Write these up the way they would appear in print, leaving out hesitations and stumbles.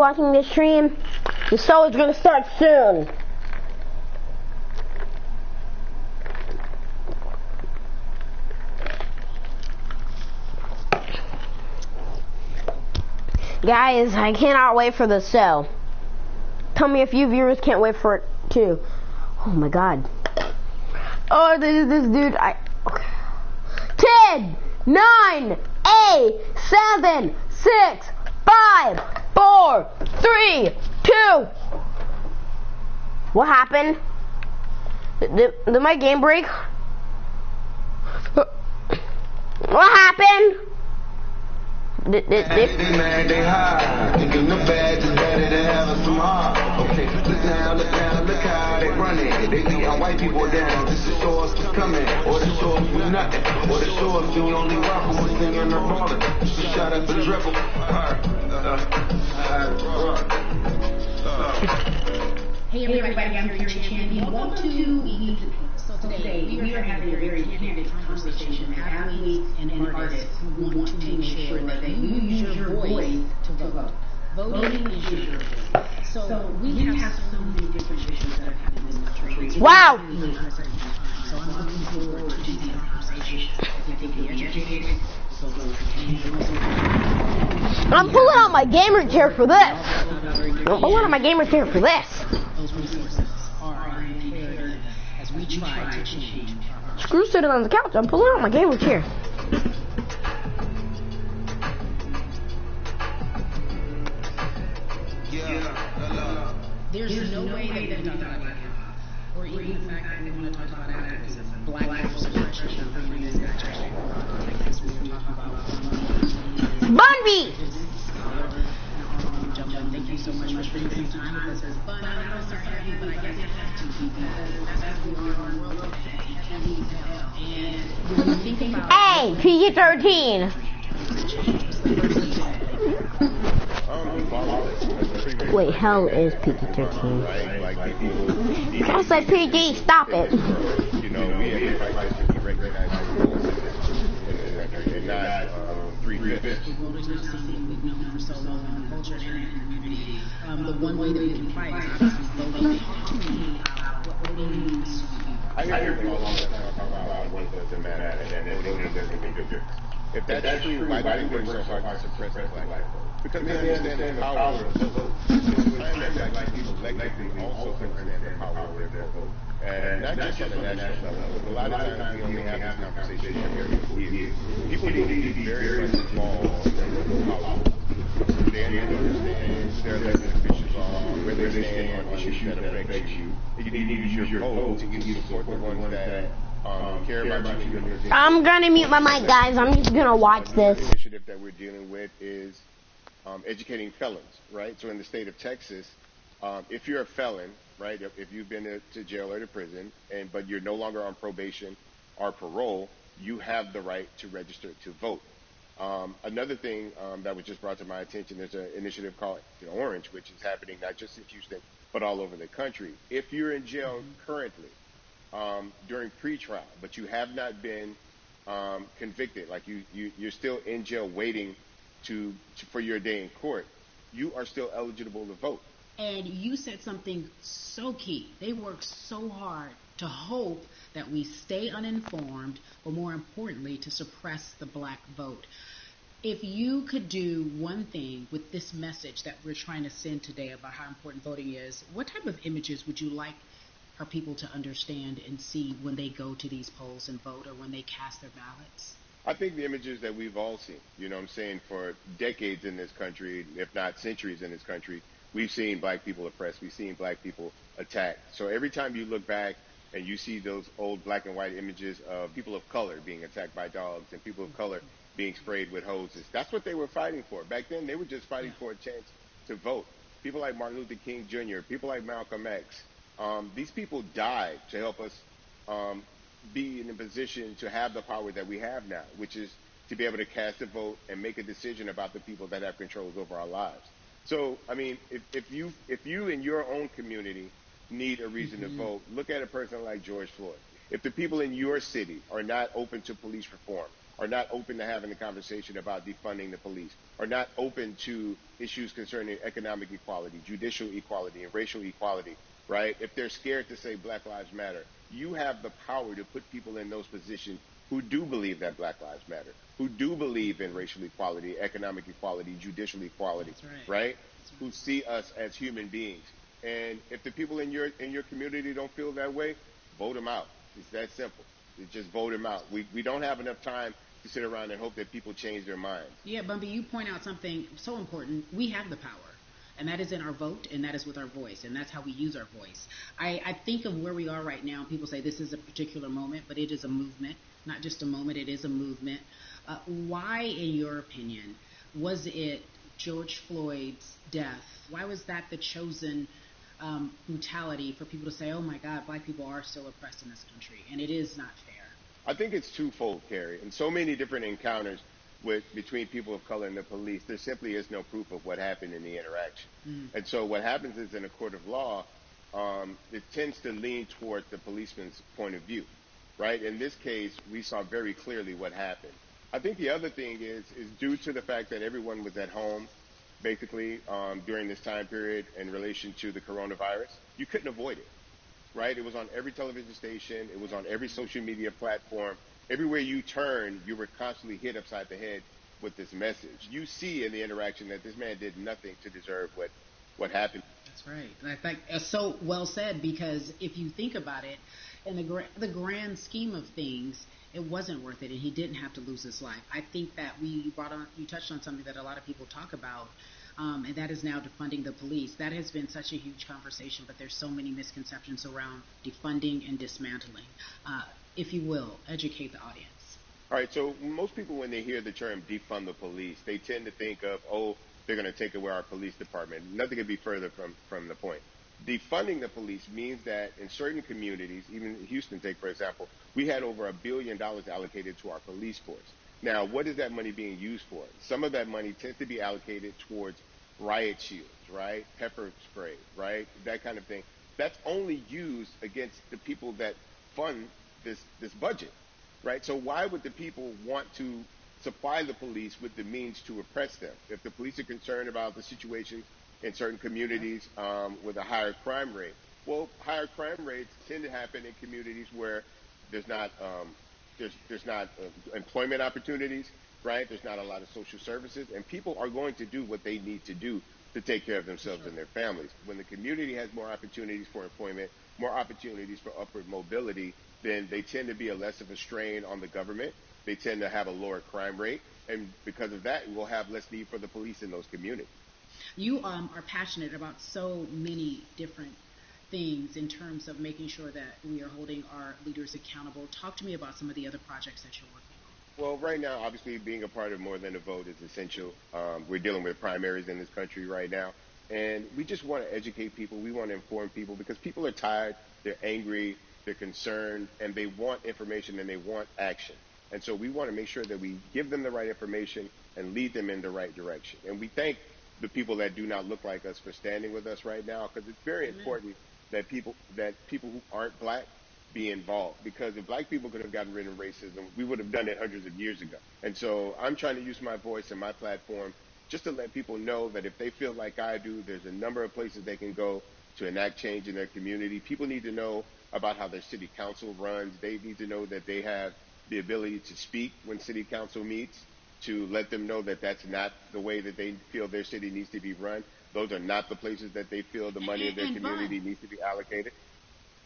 Watching this stream, the show is gonna start soon. Guys, I cannot wait for the show. Tell me if you viewers can't wait for it too. Oh my god. Oh, this dude, okay. 10, 9, 8, 7, 6, 5, 4, 3, 2. What happened? Did my game break? What happened? They mad, they high. Thinking the bad is better than having some hard. Okay, look down, look how they running. They beating white people down. This is show us what's coming. Or the show us do nothing. Or the show us the only rapper who's singing the ballin'. Shout out to the rebel. Hey everybody, I'm here Chandy. Welcome to Eat. So today we are having a very candid conversation with athletes and artists who want to make sure that you use your voice to vote. Voting is your voice. So we have so many different issues that are happening in this country. Wow! So I'm looking forward to these conversations. If you think you're educated, so I'm pulling out my gamer chair for this. I'm pulling out my gamer chair for this. Those resources are imperative as we try to change. Screw sitting on the couch. I'm pulling out my gamer chair. There's no way that we can talk about it, or even the fact that we want to talk about activism, black lives suppression, bringing this back to Texas. We were talking about Bunby! Thank you so much for spending some time with us. It's fun. I don't know if it's heavy, but I guess it has to because that's who we are in the world heavy as hell. And when you think about Hey, PG-13. Wait, hell is PG-13. I said PG, stop it. You know, we have to fight to be recognized as and not three-fifths. We've known for so long in the culture and in the community. The one way that we can fight is obviously voting. Talk to me about what voting means to you. I hear people all the time talk about what doesn't matter and voting doesn't make a difference. If that's true, why do you think we're so hard to suppress the black vote? Because we understand the power of the vote. Black people collectively also understand the power of their vote. And not just on the national level. A lot of times we only have this conversation here. People need to be very much involved in the power. They understand who their elected officials are, where they stand on issues that affect you. You need to use your vote to support the ones that care about you. I'm gonna mute my mic, guys. I'm just gonna watch this. The initiative that we're dealing with is educating felons, right? So in the state of Texas, if you're a felon, right, if you've been to jail or to prison, but you're no longer on probation or parole, you have the right to register to vote. Another thing that was just brought to my attention, there's an initiative called Orange, which is happening not just in Houston, but all over the country. If you're in jail currently during pretrial, but you have not been convicted, like you're still in jail waiting for your day in court, you are still eligible to vote. And you said something so key. They work so hard to hope that we stay uninformed, but more importantly, to suppress the black vote. If you could do one thing with this message that we're trying to send today about how important voting is, what type of images would you like our people to understand and see when they go to these polls and vote or when they cast their ballots? I think the images that we've all seen, you know what I'm saying, for decades in this country, if not centuries in this country, we've seen black people oppressed. We've seen black people attacked. So every time you look back and you see those old black and white images of people of color being attacked by dogs and people of color being sprayed with hoses, that's what they were fighting for. Back then, they were just fighting for a chance to vote. People like Martin Luther King Jr., people like Malcolm X, these people died to help us be in a position to have the power that we have now, which is to be able to cast a vote and make a decision about the people that have controls over our lives. So, I mean, if you in your own community need a reason to vote, look at a person like George Floyd. If the people in your city are not open to police reform, are not open to having the conversation about defunding the police, are not open to issues concerning economic equality, judicial equality, and racial equality, right? If they're scared to say Black Lives Matter, you have the power to put people in those positions who do believe that Black Lives Matter, who do believe in racial equality, economic equality, judicial equality, right? Who see us as human beings. And if the people in your community don't feel that way, vote them out. It's that simple. Just vote them out. We don't have enough time to sit around and hope that people change their minds. Yeah, Bumpy, you point out something so important. We have the power. And that is in our vote, and that is with our voice, and that's how we use our voice. I think of where we are right now, and people say this is a particular moment, but it is a movement. Not just a moment, it is a movement. Why, in your opinion, was it George Floyd's death? Why was that the chosen brutality for people to say, oh my God, Black people are still oppressed in this country, and it is not fair? I think it's twofold, Carrie. In so many different encounters between people of color and the police, there simply is no proof of what happened in the interaction. And so what happens is in a court of law, it tends to lean toward the policeman's point of view, right? In this case, we saw very clearly what happened. I think the other thing is due to the fact that everyone was at home, basically, during this time period in relation to the coronavirus, you couldn't avoid it, right? It was on every television station. It was on every social media platform. Everywhere you turn, you were constantly hit upside the head with this message. You see in the interaction that this man did nothing to deserve what happened. That's right. And I think so well said, because if you think about it, in the grand scheme of things, it wasn't worth it, and he didn't have to lose his life. I think that you touched on something that a lot of people talk about, and that is now defunding the police. That has been such a huge conversation, but there's so many misconceptions around defunding and dismantling. If you will, educate the audience. All right, so most people, when they hear the term defund the police, they tend to think of, oh, they're going to take away our police department. Nothing could be further from the point. Defunding the police means that in certain communities, even Houston, take for example, we had over $1 billion allocated to our police force. Now, what is that money being used for? Some of that money tends to be allocated towards riot shields, right? Pepper spray, right? That kind of thing. That's only used against the people that fund this budget, right? So why would the people want to supply the police with the means to oppress them? If the police are concerned about the situation in certain communities with a higher crime rate, well, higher crime rates tend to happen in communities where there's not employment opportunities, right? There's not a lot of social services, and people are going to do what they need to do to take care of themselves and their families. When the community has more opportunities for employment, more opportunities for upward mobility, then they tend to be less of a strain on the government. They tend to have a lower crime rate, and because of that, we'll have less need for the police in those communities. You are passionate about so many different things in terms of making sure that we are holding our leaders accountable. Talk to me about some of the other projects that you're working on. Well, right now, obviously, being a part of More Than a Vote is essential. We're dealing with primaries in this country right now, and we just want to educate people. We want to inform people because people are tired, they're angry, they're concerned, and they want information and they want action. And so we want to make sure that we give them the right information and lead them in the right direction. And we thank the people that do not look like us for standing with us right now, because it's very important that people who aren't black be involved, because if black people could have gotten rid of racism, we would have done it hundreds of years ago. And so I'm trying to use my voice and my platform just to let people know that if they feel like I do, there's a number of places they can go to enact change in their community. People need to know about how their city council runs. They need to know that they have the ability to speak when city council meets, to let them know that that's not the way that they feel their city needs to be run. Those are not the places that they feel the money of their community needs to be allocated.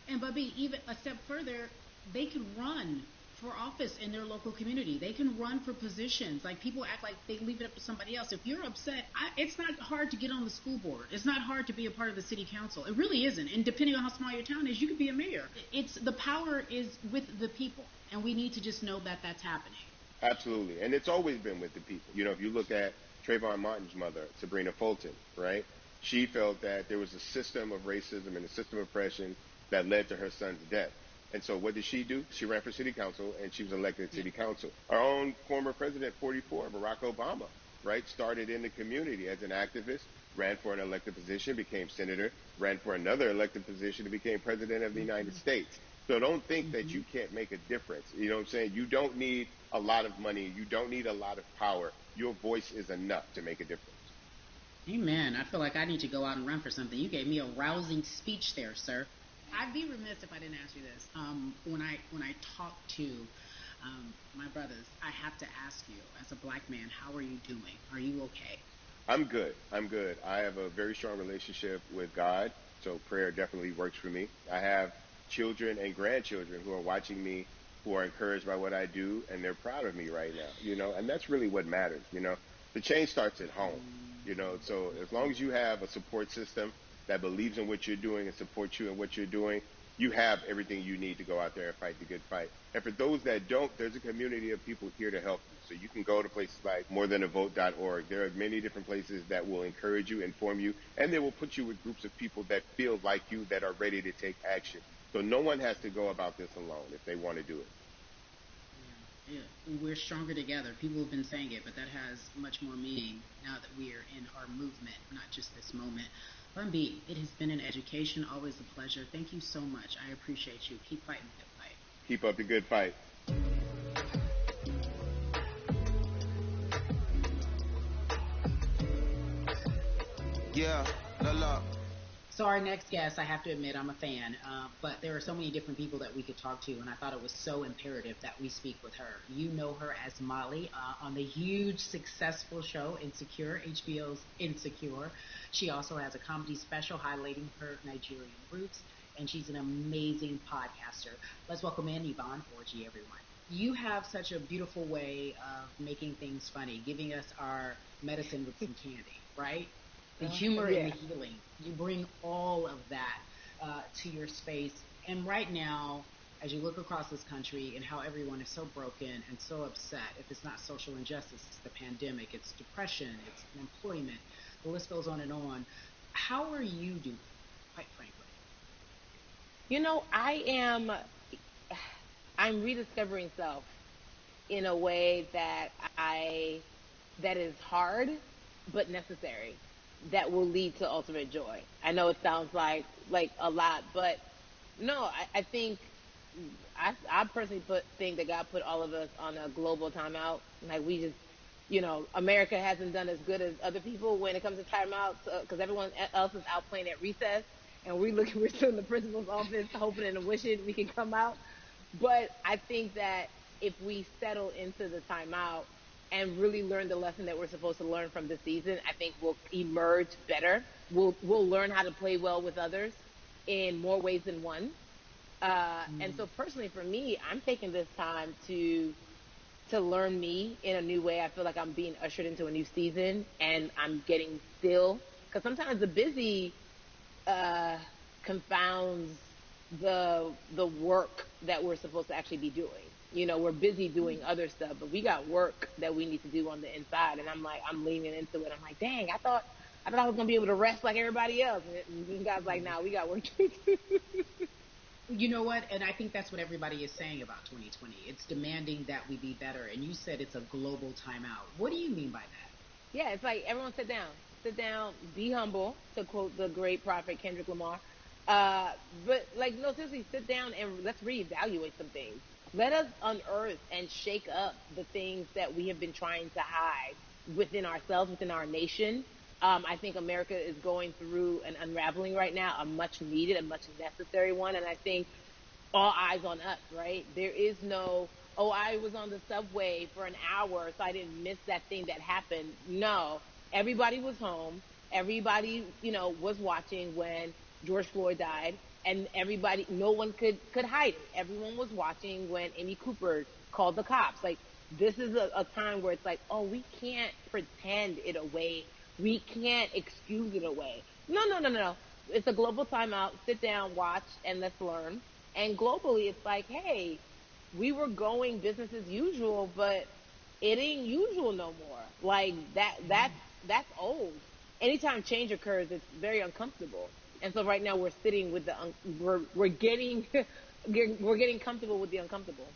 And Bubby, even a step further, they can run for office in their local community. They can run for positions. Like, people act like they leave it up to somebody else. If you're upset, it's not hard to get on the school board. It's not hard to be a part of the city council. It really isn't. And depending on how small your town is, you could be a mayor. The power is with the people, and we need to just know that that's happening. Absolutely. And it's always been with the people. You know, if you look at Trayvon Martin's mother, Sabrina Fulton, right? She felt that there was a system of racism and a system of oppression that led to her son's death. And so what did she do? She ran for city council, and she was elected to city council. Our own former president, 44, Barack Obama, right, started in the community as an activist, ran for an elected position, became senator, ran for another elected position, and became president of the United States. So don't think that you can't make a difference. You know what I'm saying? You don't need a lot of money. You don't need a lot of power. Your voice is enough to make a difference. Amen. I feel like I need to go out and run for something. You gave me a rousing speech there, sir. I'd be remiss if I didn't ask you this. When I talk to my brothers, I have to ask you, as a black man, how are you doing? Are you okay? I'm good. I'm good. I have a very strong relationship with God, so prayer definitely works for me. I have children and grandchildren who are watching me, who are encouraged by what I do, and they're proud of me right now, and that's really what matters, The change starts at home, so as long as you have a support system that believes in what you're doing and supports you in what you're doing, you have everything you need to go out there and fight the good fight. And for those that don't, there's a community of people here to help you. So you can go to places like morethanavote.org. There are many different places that will encourage you, inform you, and they will put you with groups of people that feel like you, that are ready to take action. So no one has to go about this alone if they want to do it. Yeah, we're stronger together. People have been saying it, but that has much more meaning now that we are in our movement, not just this moment. Bun B, it has been an education, always a pleasure. Thank you so much. I appreciate you. Keep fighting the good fight. Keep up the good fight. Yeah, la. So our next guest, I have to admit, I'm a fan, but there are so many different people that we could talk to, and I thought it was so imperative that we speak with her. You know her as Molly on the huge, successful show Insecure, HBO's Insecure. She also has a comedy special highlighting her Nigerian roots, and she's an amazing podcaster. Let's welcome in Yvonne Orji, everyone. You have such a beautiful way of making things funny, giving us our medicine with some candy, right? The humor and the healing. You bring all of that to your space. And right now, as you look across this country and how everyone is so broken and so upset, if it's not social injustice, it's the pandemic, it's depression, it's unemployment, the list goes on and on. How are you doing, quite frankly? I'm rediscovering self in a way that is hard, but necessary, that will lead to ultimate joy. I know it sounds like a lot, but no, I think I personally think that God put all of us on a global timeout. Like we just, America hasn't done as good as other people when it comes to timeouts because everyone else is out playing at recess, and we're still in the principal's office hoping and wishing we can come out. But I think that if we settle into the timeout and really learn the lesson that we're supposed to learn from this season, I think we'll emerge better. We'll learn how to play well with others in more ways than one. And so personally for me, I'm taking this time to learn me in a new way. I feel like I'm being ushered into a new season, and I'm getting still. Because sometimes the busy confounds the work that we're supposed to actually be doing. We're busy doing other stuff, but we got work that we need to do on the inside. And I'm leaning into it. I'm like, dang, I thought I was going to be able to rest like everybody else. And God's like, nah, we got work to do. You know what? And I think that's what everybody is saying about 2020. It's demanding that we be better. And you said it's a global timeout. What do you mean by that? Yeah, it's like everyone sit down, be humble, to quote the great prophet Kendrick Lamar. But no, seriously, sit down and let's reevaluate some things. Let us unearth and shake up the things that we have been trying to hide within ourselves, within our nation. I think America is going through an unraveling right now, a much needed, a much necessary one. And I think all eyes on us, right? There is no, I was on the subway for an hour, so I didn't miss that thing that happened. No, everybody was home. Everybody, was watching when George Floyd died, and everybody, no one could hide it. Everyone was watching when Amy Cooper called the cops. Like, this is a time where it's like, we can't pretend it away. We can't excuse it away. No. It's a global timeout. Sit down, watch, and let's learn. And globally, it's like, hey, we were going business as usual, but it ain't usual no more. Like that's old. Anytime change occurs, it's very uncomfortable. And so right now we're sitting with we're getting we're getting comfortable with the uncomfortable.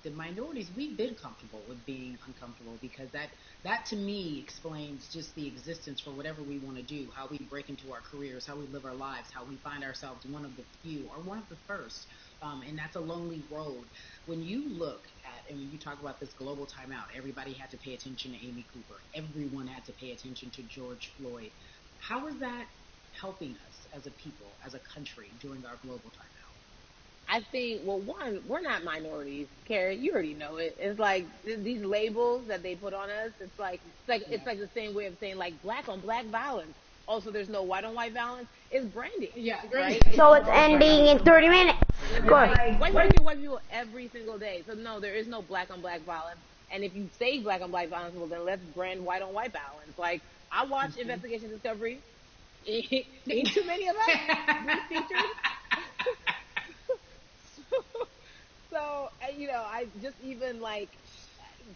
the minorities, we've been comfortable with being uncomfortable because that to me explains just the existence for whatever we want to do, how we break into our careers, how we live our lives, how we find ourselves one of the few or one of the first. And that's a lonely road. When you look at, and when you talk about this global timeout, everybody had to pay attention to Amy Cooper. Everyone had to pay attention to George Floyd. How is that helping us as a people, as a country during our global timeout? I think, well, one, we're not minorities, Carrie. You already know it. It's like these labels that they put on us. It's like the same way of saying like black on black violence. Also, there's no white on white violence. It's branding, Yeah, right? So it's ending in 30 minutes. Go Like ahead. white people kill white people every single day. So no, there is no black on black violence. And if you say black on black violence, well then let's brand white on white violence. Like I watch Investigation Discovery. Ain't too many of us doing features. So, I just even like,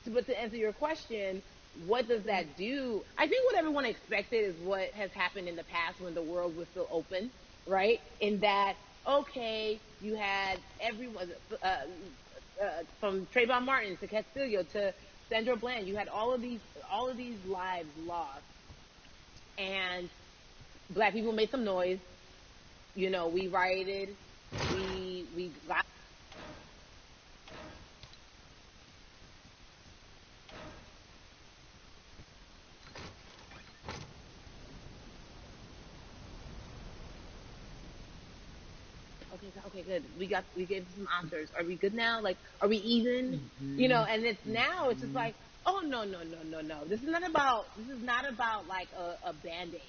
but to answer your question, what does that do? I think what everyone expected is what has happened in the past when the world was still open, right? In that, okay, you had everyone, from Trayvon Martin to Castillo to Sandra Bland, you had all of these lives lost, and black people made some noise. We rioted, we got. Okay, good. We gave some answers. Are we good now? Like, are we even? And it's now it's just like, oh no, no, no, no, no. This is not about like a band-aid.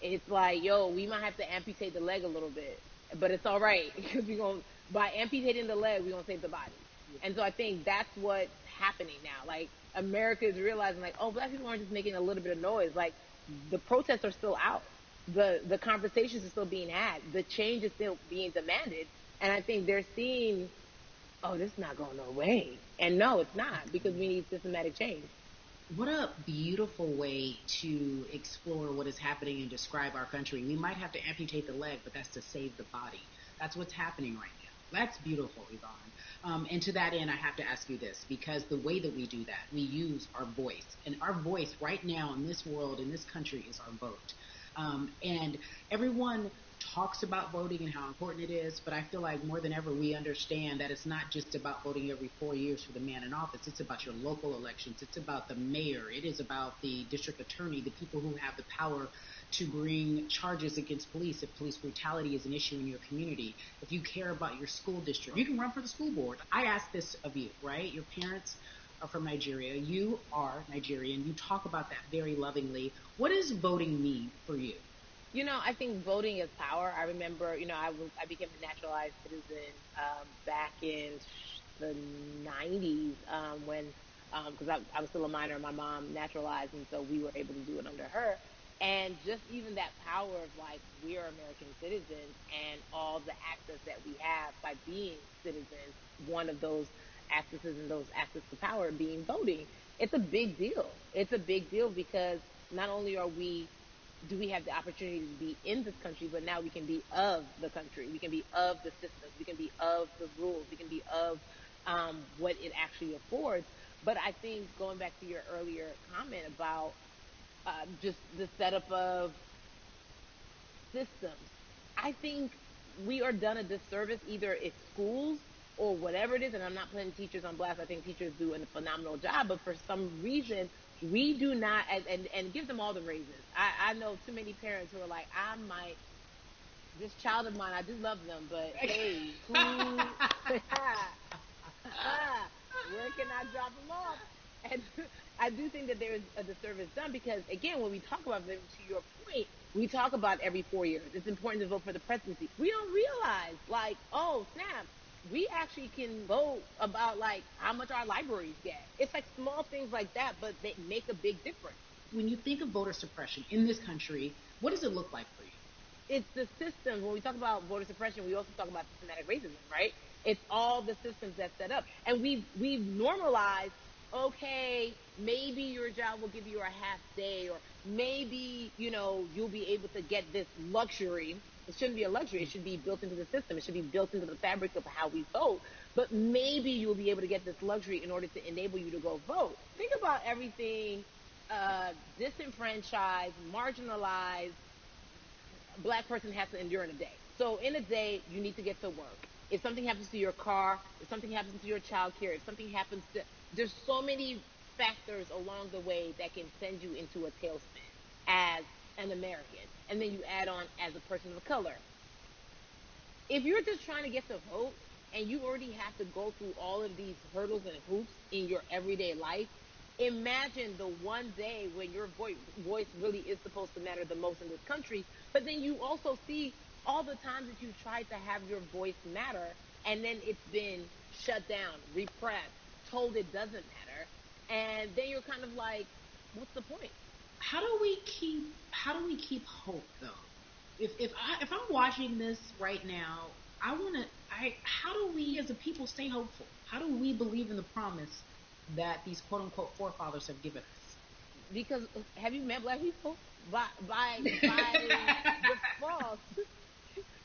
It's like, yo, we might have to amputate the leg a little bit, but it's all right because by amputating the leg, we're gonna save the body. And so I think that's what's happening now. Like America is realizing like, oh, black people aren't just making a little bit of noise. Like the protests are still out. The conversations are still being had. The change is still being demanded. And I think they're seeing, oh, this is not going no way. And no, it's not, because we need systematic change. What a beautiful way to explore what is happening and describe our country. We might have to amputate the leg, but that's to save the body. That's what's happening right now. That's beautiful, Yvonne. And to that end, I have to ask you this, because the way that we do that, we use our voice. And our voice right now in this world, in this country, is our vote. And everyone talks about voting and how important it is, but I feel like more than ever we understand that it's not just about voting every 4 years for the man in office. It's about your local elections. It's about the mayor. It is about the district attorney, the people who have the power to bring charges against police if police brutality is an issue in your community. If you care about your school district, you can run for the school board. I ask this of you, right? Your parents are from Nigeria. You are Nigerian. You talk about that very lovingly. What does voting mean for you? I think voting is power. I remember, I became a naturalized citizen back in the 90s when, because I was still a minor, my mom naturalized, and so we were able to do it under her. And just even that power of like, we are American citizens and all the access that we have by being citizens, one of those accesses and those access to power being voting, it's a big deal. It's a big deal because not only do we have the opportunity to be in this country, but now we can be of the country. We can be of the systems. We can be of the rules. We can be of what it actually affords. But I think going back to your earlier comment about just the setup of systems, I think we are done a disservice, either it's schools or whatever it is, and I'm not putting teachers on blast. I think teachers do a phenomenal job, but for some reason, we do not, and give them all the raises. I know too many parents who are like, this child of mine, I do love them, but hey, where can I drop them off? And I do think that there is a disservice done because, again, when we talk about voting, to your point, we talk about every 4 years. It's important to vote for the presidency. We don't realize, like, oh, snap, we actually can vote about, like, how much our libraries get. It's like small things like that, but they make a big difference. When you think of voter suppression in this country, what does it look like for you? It's the systems. When we talk about voter suppression, we also talk about systematic racism, right? It's all the systems that set up. And we've normalized okay, maybe your job will give you a half day, or maybe, you'll be able to get this luxury. It shouldn't be a luxury. It should be built into the system. It should be built into the fabric of how we vote. But maybe you'll be able to get this luxury in order to enable you to go vote. Think about everything disenfranchised, marginalized Black person has to endure in a day. So in a day, you need to get to work. If something happens to your car, if something happens to your child care, if something happens to, there's so many factors along the way that can send you into a tailspin as an American. And then you add on as a person of color. If you're just trying to get to vote and you already have to go through all of these hurdles and hoops in your everyday life, imagine the one day when your voice really is supposed to matter the most in this country. But then you also see all the times that you tried to have your voice matter, and then it's been shut down, repressed, told it doesn't matter. And then you're kind of like, what's the point? How do we keep hope though? If I'm watching this right now, how do we as a people stay hopeful? How do we believe in the promise that these quote unquote forefathers have given us? Because have you met Black people? By default,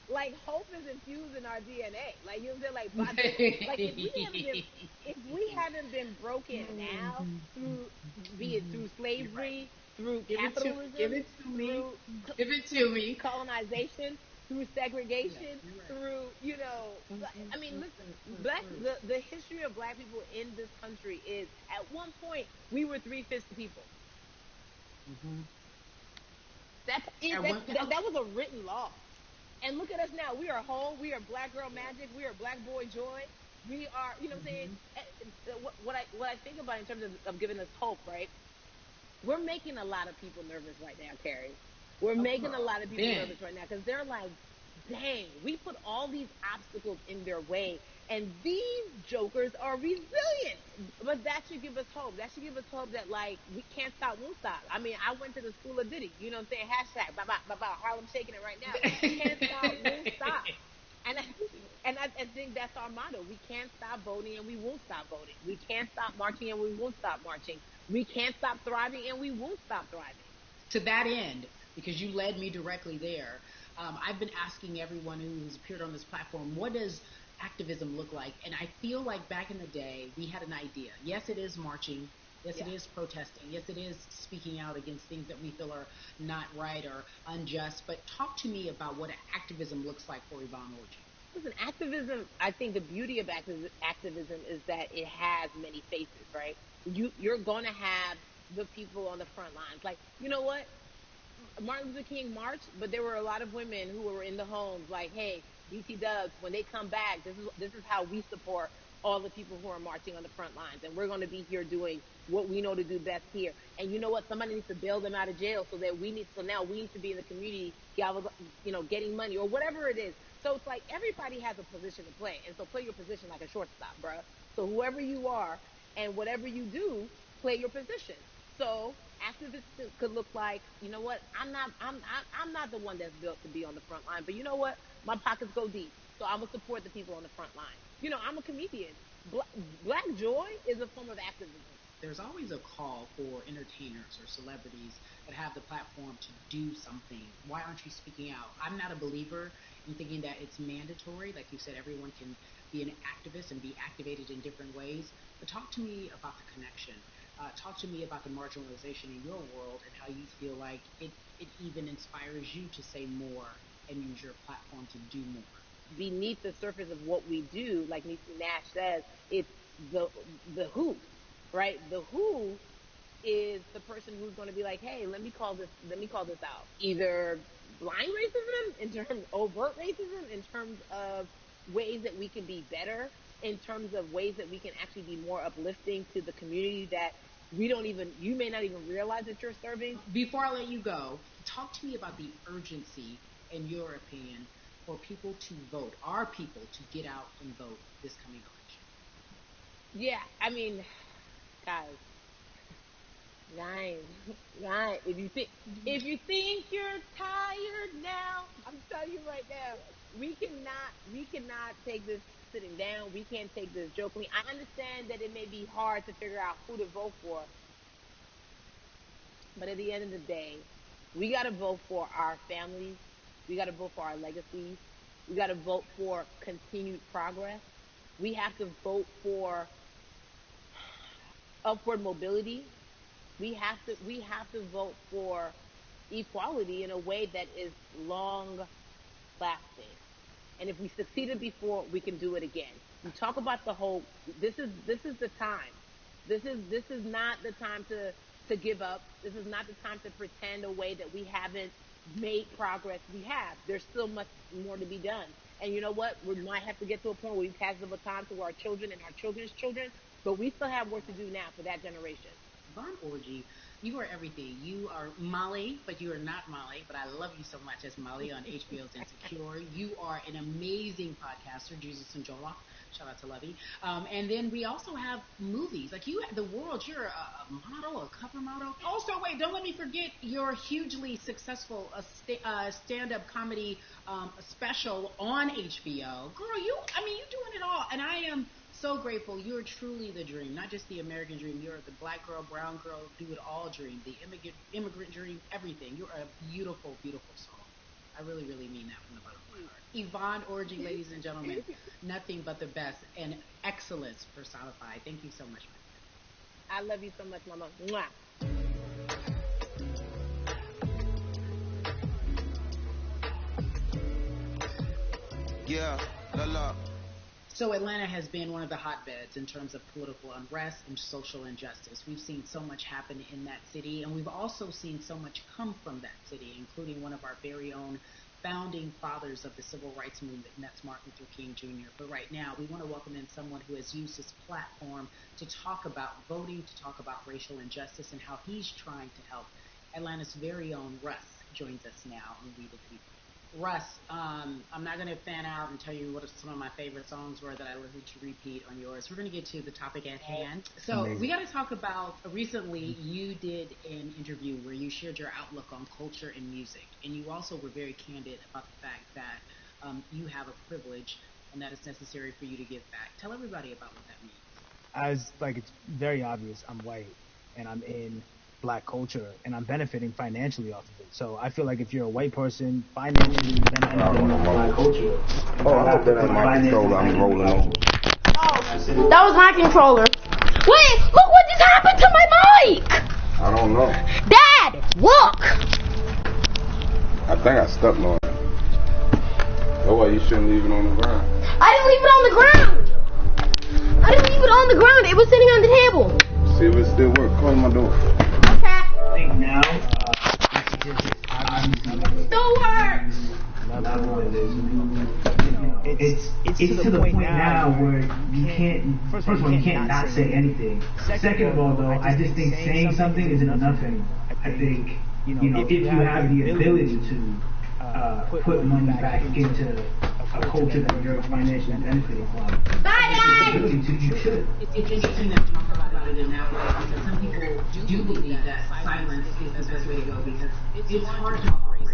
like hope is infused in our DNA. Like, you know what I'm saying? Like if we haven't been broken now through, be it through slavery, through capitalism, Give it to me. through Give it to me. colonization, through segregation, through, I mean, listen, the history of Black people in this country is, at one point we were 3/5 the people. Mm-hmm. That was a written law. And look at us now. We are whole. We are Black girl magic. We are Black boy joy. We are, you know what I'm saying? What I think about in terms of giving us hope, right? We're making a lot of people nervous right now, Carrie. We're making a lot of people nervous right now because they're like, dang, we put all these obstacles in their way, and these jokers are resilient. But that should give us hope. That should give us hope that, like, we can't stop, won't stop. I mean, I went to the school of Diddy. You know what I'm saying? Hashtag, Harlem shaking it right now. Can't stop, won't stop. And I think that's our motto. We can't stop voting and we won't stop voting. We can't stop marching and we won't stop marching. We can't stop thriving and we won't stop thriving. To that end, because you led me directly there, I've been asking everyone who's appeared on this platform, what does activism look like? And I feel like back in the day, we had an idea. Yes, it is marching. Yes, it is protesting. Yes, it is speaking out against things that we feel are not right or unjust. But talk to me about what activism looks like for Yvonne Orji. Listen, activism, I think the beauty of activism is that it has many faces, right? You're going to have the people on the front lines. Like, you know what? Martin Luther King marched, but there were a lot of women who were in the homes like, hey, BT Dubs, when they come back, this is how we support all the people who are marching on the front lines. And we're going to be here doing what we know to do best here. And you know what? Somebody needs to bail them out of jail so now we need to be in the community, getting money or whatever it is. So it's like everybody has a position to play. And so play your position like a shortstop, bruh. So whoever you are and whatever you do, play your position. So activists could look like, you know what? I'm not the one that's built to be on the front line, but you know what? My pockets go deep, so I will support the people on the front line. I'm a comedian. Black joy is a form of activism. There's always a call for entertainers or celebrities that have the platform to do something. Why aren't you speaking out? I'm not a believer in thinking that it's mandatory. Like you said, everyone can be an activist and be activated in different ways. But talk to me about the connection. Talk to me about the marginalization in your world and how you feel like it even inspires you to say more and use your platform to do more. Beneath the surface of what we do, like Niecy Nash says, it's the who, right? The who is the person who's going to be like, hey, let me call this out. Either blind racism, in terms of overt racism, in terms of ways that we can be better, in terms of ways that we can actually be more uplifting to the community that you may not even realize that you're serving. Before I let you go, talk to me about the urgency, in your opinion, for people to vote, our people to get out and vote this coming election. Yeah, I mean, guys, if you think you're tired now, I'm telling you right now, we cannot take this sitting down. We can't take this jokingly. I understand that it may be hard to figure out who to vote for, but at the end of the day, we got to vote for our families. We got to vote for our legacies. We got to vote for continued progress. We have to vote for upward mobility. We have to vote for equality in a way that is long lasting. And if we succeeded before, we can do it again. You talk about the hope. This is the time. This is not the time to give up. This is not the time to pretend away that we haven't made progress. We have. There's still much more to be done. And you know what? We might have to get to a point where we pass the baton to our children and our children's children, but we still have work to do now for that generation. Von Orgy, you are everything. You are Molly, but you are not Molly, but I love you so much as Molly on HBO's Insecure. You are an amazing podcaster, Jesus and Jola. Shout out to Lovey. And then we also have movies. Like you, The World, you're a model, a cover model. Also, wait, don't let me forget your hugely successful stand-up comedy special on HBO. Girl, you're doing it all. And I am so grateful. You're truly the dream, not just the American dream. You're the black girl, brown girl, do it all dream, the immigrant dream, everything. You're a beautiful, beautiful soul. I really, really mean that from the bottom of my heart. Yvonne Orgy, ladies and gentlemen, nothing but the best and excellence personified. Thank you so much, my I love you so much, Mama. Mwah. Yeah, la la. So Atlanta has been one of the hotbeds in terms of political unrest and social injustice. We've seen so much happen in that city, and we've also seen so much come from that city, including one of our very own founding fathers of the civil rights movement, and that's Martin Luther King Jr. But right now, we want to welcome in someone who has used his platform to talk about voting, to talk about racial injustice, and how he's trying to help. Atlanta's very own Russ joins us now on We the People. Russ, I'm not going to fan out and tell you what some of my favorite songs were that I listened to repeat on yours. We're going to get to the topic at hand. So amazing. We got to talk about, recently you did an interview where you shared your outlook on culture and music. And you also were very candid about the fact that you have a privilege and that it's necessary for you to give back. Tell everybody about what that means. It's very obvious, I'm white and I'm in black culture and I'm benefiting financially off of it. So I feel like if you're a white person financially benefiting from black culture, I hope that ain't my controller. I'm rolling over. Oh, that was my controller. Wait, look what just happened to my mic! I don't know. Dad, look! I think I stepped on it. Oh, well, you shouldn't leave it on the ground. I didn't leave it on the ground! I didn't leave it on the ground. It was sitting on the table. See if it still works. Close my door. I think now, Still works! It's to the point now where you can't, first of all, you can't not say anything. Second of all, though, I just think saying something isn't enough anymore. I think, if you have the ability to put money back into a culture that you're financially benefiting from, you should. It's interesting that we talk about it in that way because some people do believe that silence is the best way to go because it's hard to operate,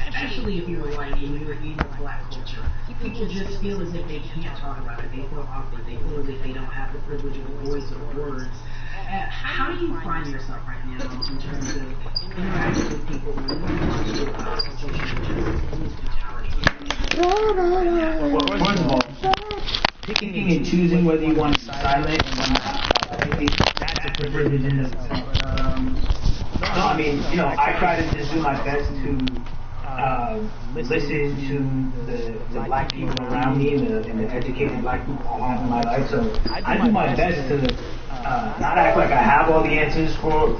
especially if you're white and you're in the black culture. People just feel as if they can't talk about it. They feel awkward. They feel as if they don't have the privilege of a voice or words. How do you find yourself right now in terms of interacting with people when you want to talk about social injustice and police brutality? Well, first of all, picking and choosing whether you want to be silent or not, I think that's a privilege in itself. I try to just do my best to listen to the black people around me and the educated black people I have in my life. So I do my best to not act like I have all the answers for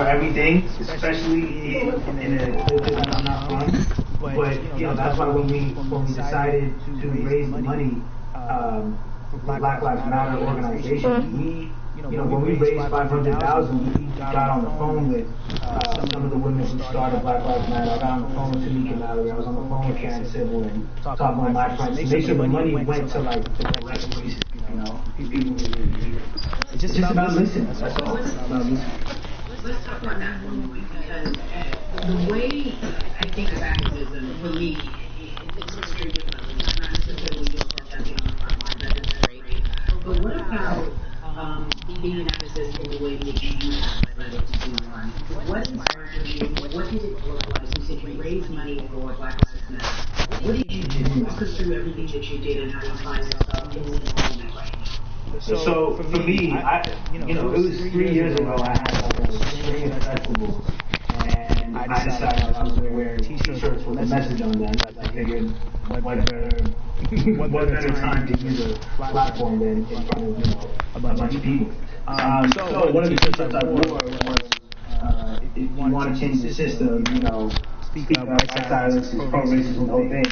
everything, especially in a culture that I'm not from. But that's why when we decided to raise the money for Black Lives Matter organization, when we raised $500,000, we got on the phone with some of the women who started Black Lives Matter. I got on the phone with Tamika Mallory. I was on the phone with Karen Civil and talking with my friends to make sure the money went to the correct places. People it's just about listening. That's all. It's about listening. Let's talk about that for a moment because the way I think of activism, for me, it's very different. Not necessarily just protesting on the front line, but what did you do? Walk us through everything that you did and how you find yourself in this moment right now. So for me, it was 3 years ago. I had like a swing festival, and I decided I was going to wear t-shirts with a message on them. I figured, what better time to use a platform than in front of a bunch of people. So one of the t-shirts I wore was, if you want to change the system, speak up, white silence is pro-racism, the whole thing.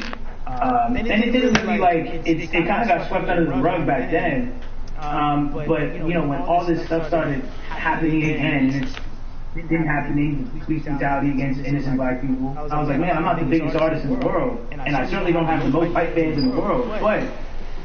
And it didn't really it kind of got swept under the rug back then. But when all this stuff started happening again, and it's been happening, police brutality against innocent black people, I was like, man, I'm not the biggest artist in the world, and I certainly don't have the most hype fans in the world, but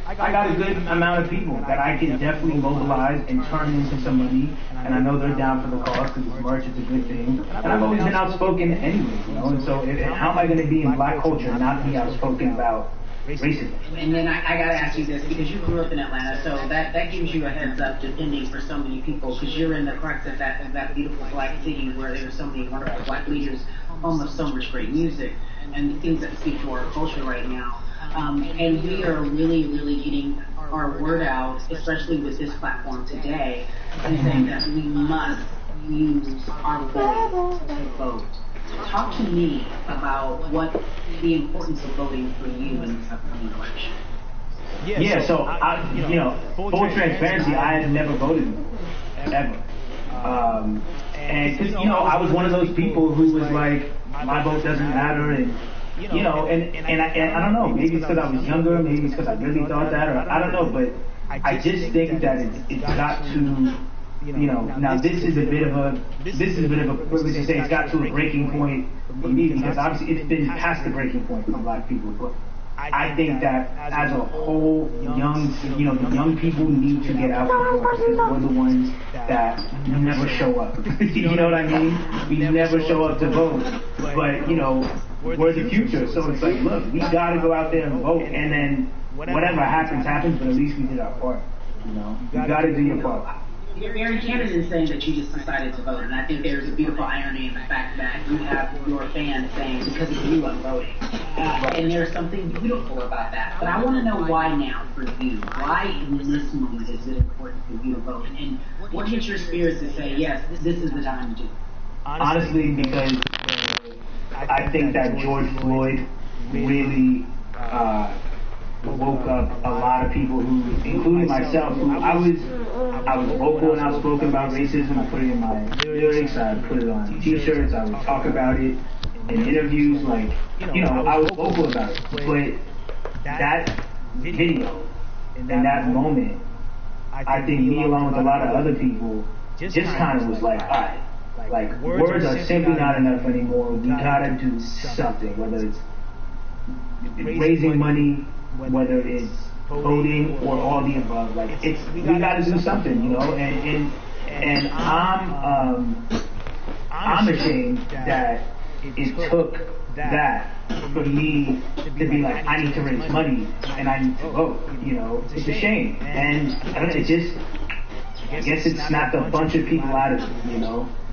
I got a good amount of people that I can definitely mobilize and turn into some money, and I know they're down for the cause because merch is a good thing. And I've always been outspoken anyway, and so how am I going to be in black culture and not be outspoken about racism? And then I got to ask you this, because you grew up in Atlanta, so that gives you a heads up defending for so many people, because you're in the crux of that beautiful black city where there's so many wonderful black leaders, home of so much great music, and things that speak to our culture right now. And we are really, really getting our word out, especially with this platform today, and saying that we must use our voice to vote. Talk to me about what the importance of voting for you in this upcoming election. Yeah, so full transparency, I had never voted ever. And because I was one of those people who was like, my vote doesn't matter, and I don't know, maybe it's because I was younger, maybe it's because I really thought that, or I don't know, but I just think that it's got to, now this is a bit of a privilege to say it's got to a breaking point for me, because obviously it's been past the breaking point for black people, but I think that as a whole, the young people need to get out because we're the ones that never show up. You know what I mean? We never show up to vote, but we're the future. So it's like, look, we gotta go out there and vote, and then whatever happens, but at least we did our part. You gotta do your part. Aaron Cannon is saying that you just decided to vote, and I think there's a beautiful irony in the fact that you have your fans saying, because of you, I'm voting. And there's something beautiful about that. But I want to know why now for you. Why in this moment is it important for you to vote? And what hits your spirits to say, yes, this is the time to do it? Honestly, because I think that George Floyd really woke up a lot of people who, including myself, who I was vocal and outspoken about racism. I put it in my lyrics, I put it on t-shirts, I would talk about it in interviews, I was vocal about it. But that video, in that moment, I think me along with a lot of other people just kind of was like, alright, words are simply not enough anymore. We gotta do something, whether it's raising money, whether it's voting or all the above. We gotta do something, and I'm ashamed that it took that for me to be like, I need to raise money and I need to vote. It's a shame, and I don't know, I guess it snapped a bunch of people out of it,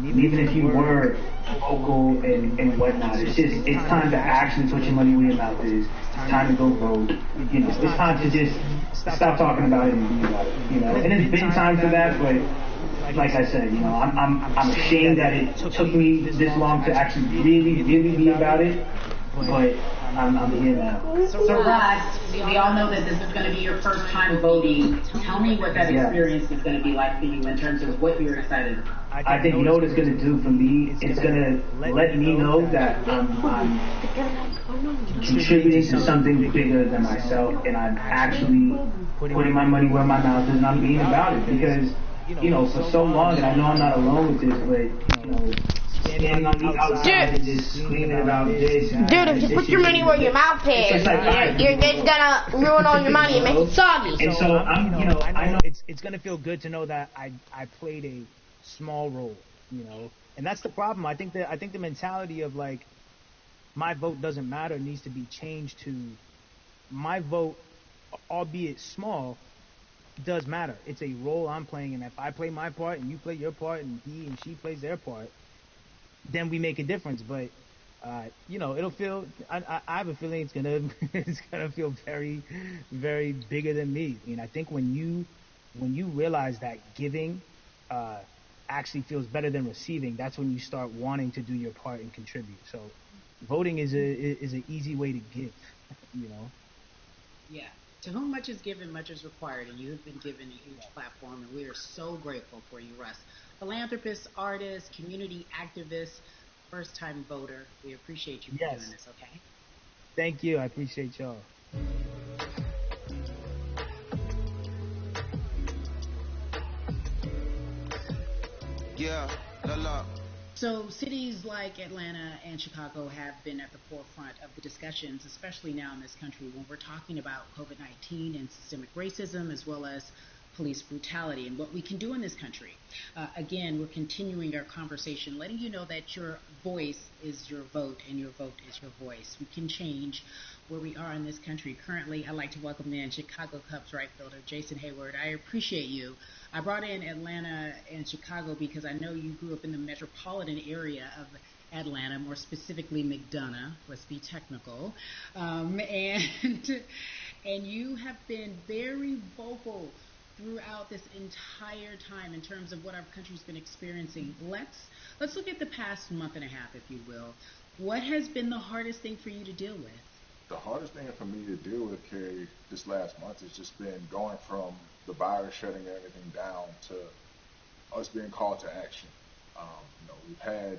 even if you were vocal and whatnot. It's time to actually put your money where your mouth is. It's time to go vote. It's time to just stop talking about it and be about it. And it's been time for that, but like I said, I'm ashamed that it took me this long to actually really, really be about it. But I'm here now. So Rod, we all know that this is going to be your first time voting. Tell me what that experience is going to be like for you in terms of what you're excited about. I think what it's going to do for me, it's going to let me know that I'm contributing to something bigger than myself, and I'm actually putting my money where my mouth is, and I'm being about it, because, for so long, and I know I'm not alone with this, but, standing on the outside and just screaming about this. Dude, if you put your money where your mouth is, you're just gonna ruin all your money and make it soggy. And so I know it's gonna feel good to know that I played a small role, and that's the problem. I think the mentality of my vote doesn't matter needs to be changed to my vote, albeit small, does matter. It's a role I'm playing, and if I play my part and you play your part and he and she plays their part, then we make a difference. But It'll feel. I have a feeling it's gonna it's gonna feel very, very bigger than me. I mean, I think when you realize that giving uh, actually feels better than receiving, that's when you start wanting to do your part and contribute. So, voting is an easy way to give. You know. Yeah. To whom much is given, much is required, and you have been given a huge platform, and we are so grateful for you, Russ. Philanthropist, artist, community activist, first time voter. We appreciate you for doing Yes. this, okay? Thank you. I appreciate y'all. Yeah, la la. So, cities like Atlanta and Chicago have been at the forefront of the discussions, especially now in this country when we're talking about COVID 19 and systemic racism as well as police brutality and what we can do in this country. Again, we're continuing our conversation, letting you know that your voice is your vote and your vote is your voice. We can change where we are in this country. Currently, I'd like to welcome in Chicago Cubs right fielder Jason Hayward. I appreciate you. I brought in Atlanta and Chicago because I know you grew up in the metropolitan area of Atlanta, more specifically McDonough. Let's be technical, and and you have been very vocal throughout this entire time in terms of what our country's been experiencing. Let's look at the past month and a half, if you will. What has been the hardest thing for you to deal with? The hardest thing for me to deal with, Carrie, this last month has just been going from the virus shutting everything down to us being called to action. We've had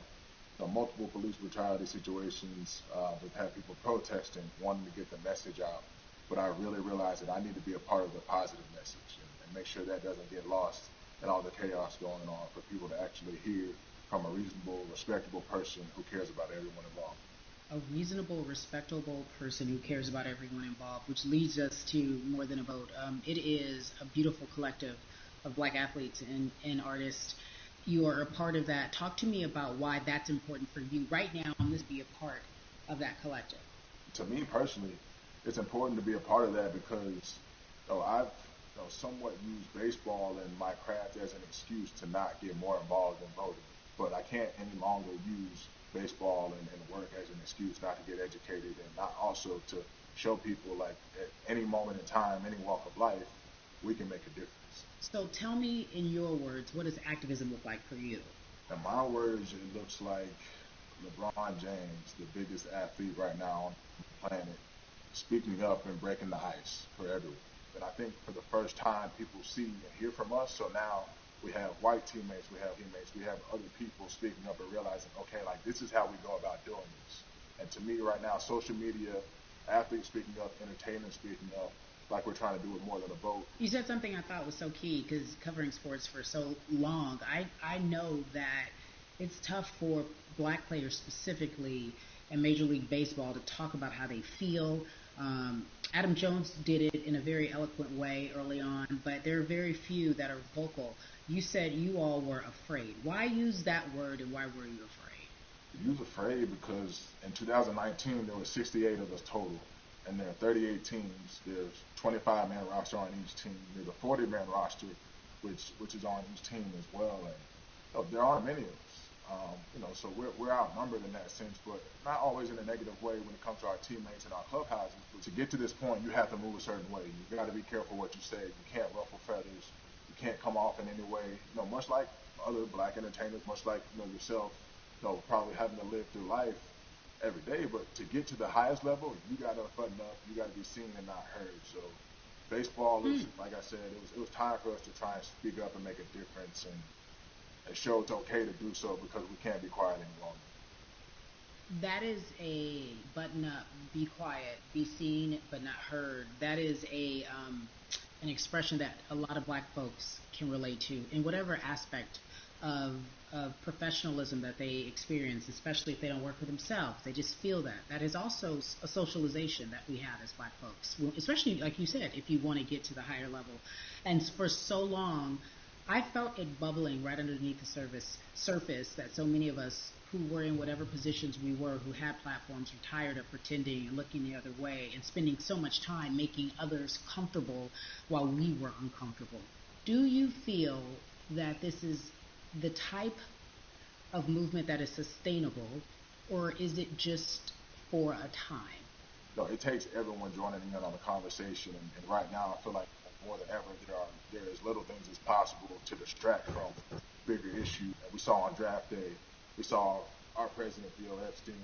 multiple police brutality situations. We've had people protesting, wanting to get the message out. But I really realized that I need to be a part of the positive message and make sure that doesn't get lost in all the chaos going on, for people to actually hear from a reasonable, respectable person who cares about everyone involved. A reasonable, respectable person who cares about everyone involved, which leads us to More Than a Vote. It is a beautiful collective of black athletes and artists. You are a part of that. Talk to me about why that's important for you right now and this be a part of that collective. To me personally, it's important to be a part of that because I've somewhat used baseball and my craft as an excuse to not get more involved in voting. But I can't any longer use baseball and work as an excuse not to get educated and not also to show people, like, at any moment in time, any walk of life, we can make a difference. So tell me in your words, what does activism look like for you? In my words, it looks like LeBron James, the biggest athlete right now on the planet, speaking up and breaking the ice for everyone. And I think for the first time, people see and hear from us. So now we have white teammates, we have other people speaking up and realizing, okay, like, this is how we go about doing this. And to me right now, social media, athletes speaking up, entertainers speaking up, like we're trying to do with More Than a Vote. You said something I thought was so key because covering sports for so long, I know that it's tough for black players specifically in Major League Baseball to talk about how they feel. Adam Jones did it in a very eloquent way early on, but there are very few that are vocal. You said you all were afraid. Why use that word and why were you afraid? You was afraid because in 2019 there were 68 of us total, and there are 38 teams. There's 25-man roster on each team. There's a 40-man roster, which is on each team as well. And there aren't many of us. So we're outnumbered in that sense, but not always in a negative way when it comes to our teammates and our clubhouses. But to get to this point, you have to move a certain way. You got to be careful what you say. You can't ruffle feathers. You can't come off in any way. Much like other black entertainers, much like yourself, probably having to live through life every day. But to get to the highest level, you got to button up. You got to be seen and not heard. So baseball is, like I said, it was time for us to try and speak up and make a difference and show it's okay to do so because we can't be quiet any longer. That is a button up, be quiet, be seen but not heard. That is an expression that a lot of black folks can relate to in whatever aspect of professionalism that they experience, especially if they don't work for themselves. They just feel that. That is also a socialization that we have as black folks, especially, like you said, if you want to get to the higher level. And for so long, I felt it bubbling right underneath the surface that so many of us who were in whatever positions we were, who had platforms, were tired of pretending and looking the other way and spending so much time making others comfortable while we were uncomfortable. Do you feel that this is the type of movement that is sustainable, or is it just for a time? No, it takes everyone joining in on the conversation. And right now, I feel like more than ever, there is little things as possible to distract from bigger issues. And we saw on draft day, we saw our president, Bill Epstein,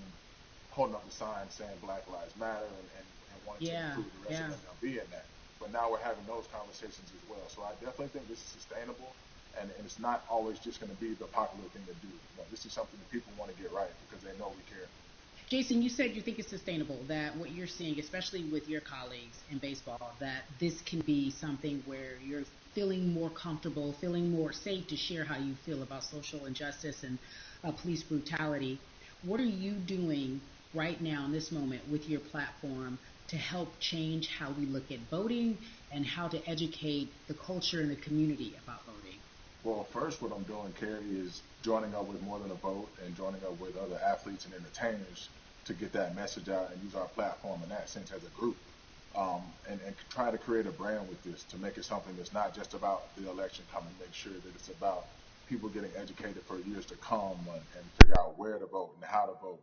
holding up the sign saying Black Lives Matter and wanting to Yeah, include the rest yeah. of MLB in that. But now we're having those conversations as well. So I definitely think this is sustainable. And it's not always just going to be the popular thing to do. You know, this is something that people want to get right because they know we care. Jason, you said you think it's sustainable, that what you're seeing, especially with your colleagues in baseball, that this can be something where you're feeling more comfortable, feeling more safe to share how you feel about social injustice and police brutality. What are you doing right now in this moment with your platform to help change how we look at voting and how to educate the culture and the community about voting? Well, first, what I'm doing, Carrie, is joining up with More Than a Vote and joining up with other athletes and entertainers to get that message out and use our platform in that sense as a group. And try to create a brand with this to make it something that's not just about the election coming, make sure that it's about people getting educated for years to come and figure out where to vote and how to vote.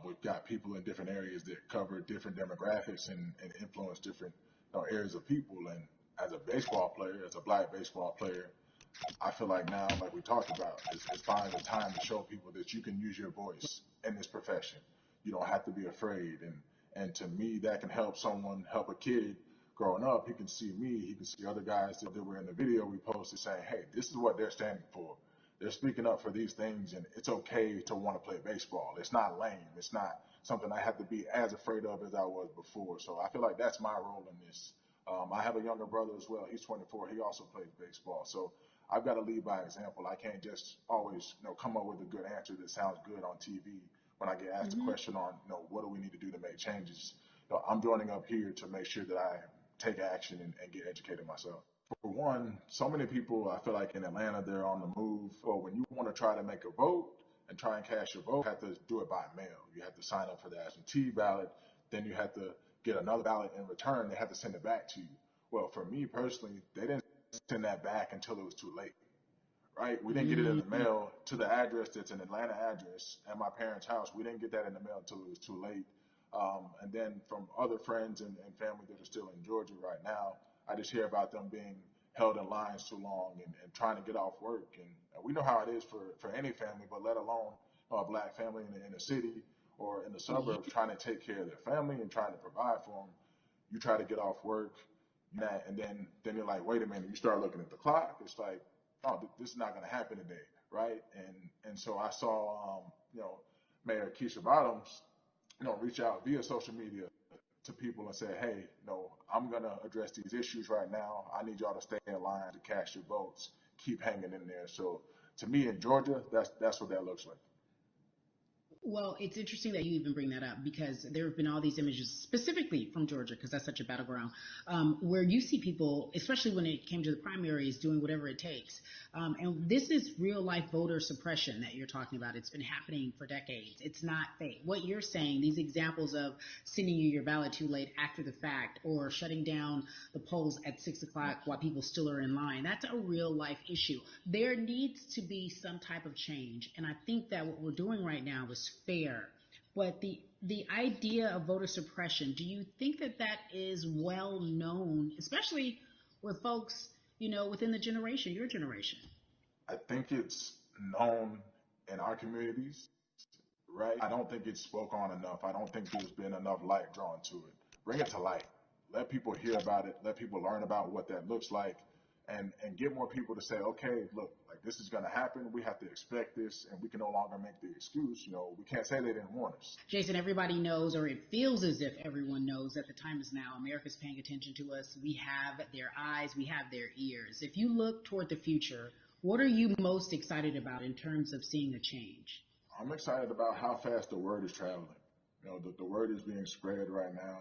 We've got people in different areas that cover different demographics and influence different areas of people. And as a baseball player, as a black baseball player, I feel like now, like we talked about, is finding the time to show people that you can use your voice in this profession. You don't have to be afraid. And to me, that can help someone, help a kid growing up. He can see me, he can see other guys that were in the video we posted saying, hey, this is what they're standing for. They're speaking up for these things, and it's okay to want to play baseball. It's not lame. It's not something I have to be as afraid of as I was before. So I feel like that's my role in this. I have a younger brother as well. He's 24. He also plays baseball. So I've got to lead by example. I can't just always, come up with a good answer that sounds good on TV when I get asked a question on, what do we need to do to make changes. I'm joining up here to make sure that I take action and get educated myself. For one, so many people, I feel like in Atlanta, they're on the move. Or when you want to try to make a vote and try and cast your vote, you have to do it by mail. You have to sign up for the absentee ballot. Then you have to get another ballot in return. They have to send it back to you. Well, for me personally, they didn't send that back until it was too late, right? We didn't get it in the mail to the address that's an Atlanta address at my parents' house. We didn't get that in the mail until it was too late. And then from other friends and family that are still in Georgia right now, I just hear about them being held in lines too long and trying to get off work. And we know how it is for any family, but let alone a black family in a city or in the suburbs trying to take care of their family and trying to provide for them. You try to get off work, and then you're like, wait a minute. You start looking at the clock. It's like, oh, this is not going to happen today, right? And so I saw, Mayor Keisha Bottoms, reach out via social media to people and say, hey, I'm going to address these issues right now. I need y'all to stay in line to cast your votes. Keep hanging in there. So to me in Georgia, that's what that looks like. Well, it's interesting that you even bring that up because there have been all these images specifically from Georgia, because that's such a battleground, where you see people, especially when it came to the primaries, doing whatever it takes. And this is real life voter suppression that you're talking about. It's been happening for decades. It's not fake. What you're saying, these examples of sending you your ballot too late after the fact or shutting down the polls at 6 o'clock while people still are in line, that's a real life issue. There needs to be some type of change. And I think that what we're doing right now is fair. But the idea of voter suppression, do you think that is well known, especially with folks, within the generation, your generation? I think it's known in our communities, right? I don't think it's spoke on enough. I don't think there's been enough light drawn to it. Bring it to light. Let people hear about it. Let people learn about what that looks like, and get more people to say, okay, look, like this is going to happen. We have to expect this, and we can no longer make the excuse. We can't say they didn't warn us. Jason, everybody knows, or it feels as if everyone knows, that the time is now. America's paying attention to us. We have their eyes. We have their ears. If you look toward the future, what are you most excited about in terms of seeing a change? I'm excited about how fast the word is traveling. The word is being spread right now.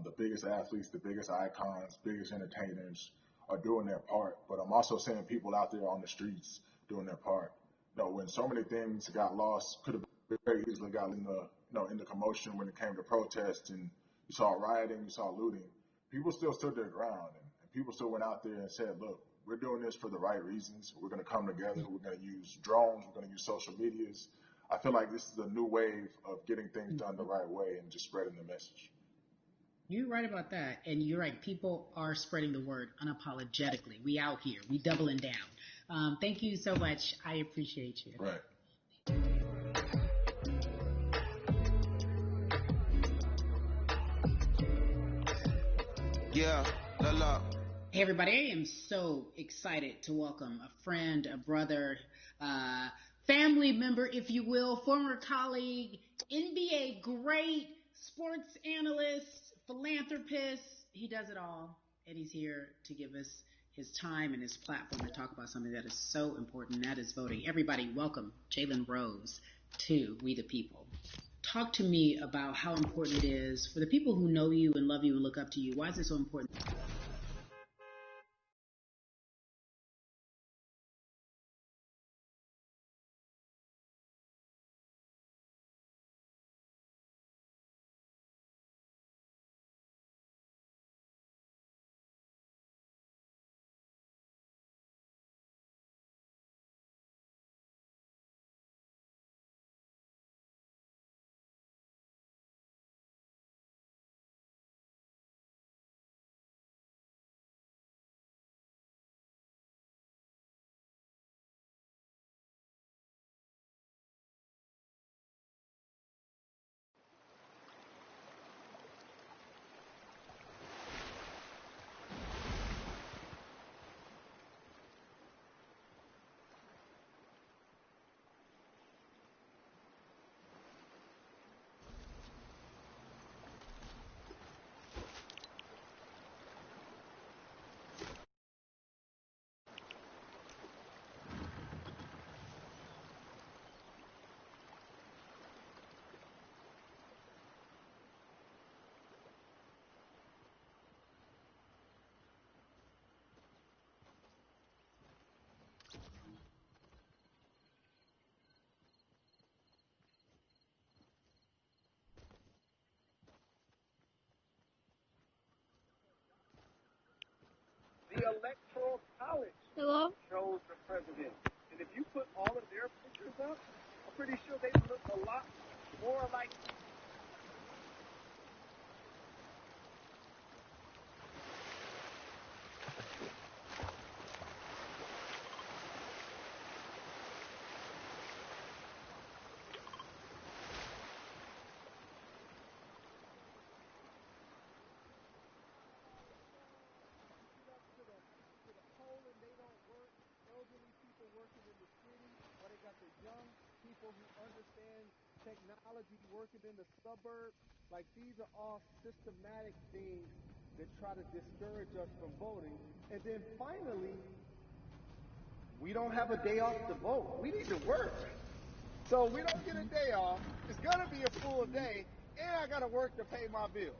The biggest athletes, the biggest icons, biggest entertainers are doing their part. But I'm also seeing people out there on the streets doing their part. When so many things got lost, could have very easily got in the commotion when it came to protests, and you saw rioting, you saw looting. People still stood their ground, and people still went out there and said, look, we're doing this for the right reasons. We're going to come together. We're going to use drones. We're going to use social medias. I feel like this is a new wave of getting things done the right way and just spreading the message. You're right about that. And you're right. People are spreading the word unapologetically. We out here. We doubling down. Thank you so much. I appreciate you. Right. Yeah, la la. Hey everybody, I am so excited to welcome a friend, a brother, family member, if you will, former colleague, NBA great, sports analyst, philanthropist. He does it all, and he's here to give us his time and his platform to talk about something that is so important, and that is voting. Everybody, welcome Jalen Rose to We the People. Talk to me about how important it is for the people who know you and love you and look up to you. Why is it so important? The Electoral College chose the president. And if you put all of their pictures up, I'm pretty sure they look a lot more like people who understand technology working in the suburbs. Like, these are all systematic things that try to discourage us from voting. And then finally, we don't have a day off to vote. We need to work. So we don't get a day off. It's going to be a full day, and I got to work to pay my bills.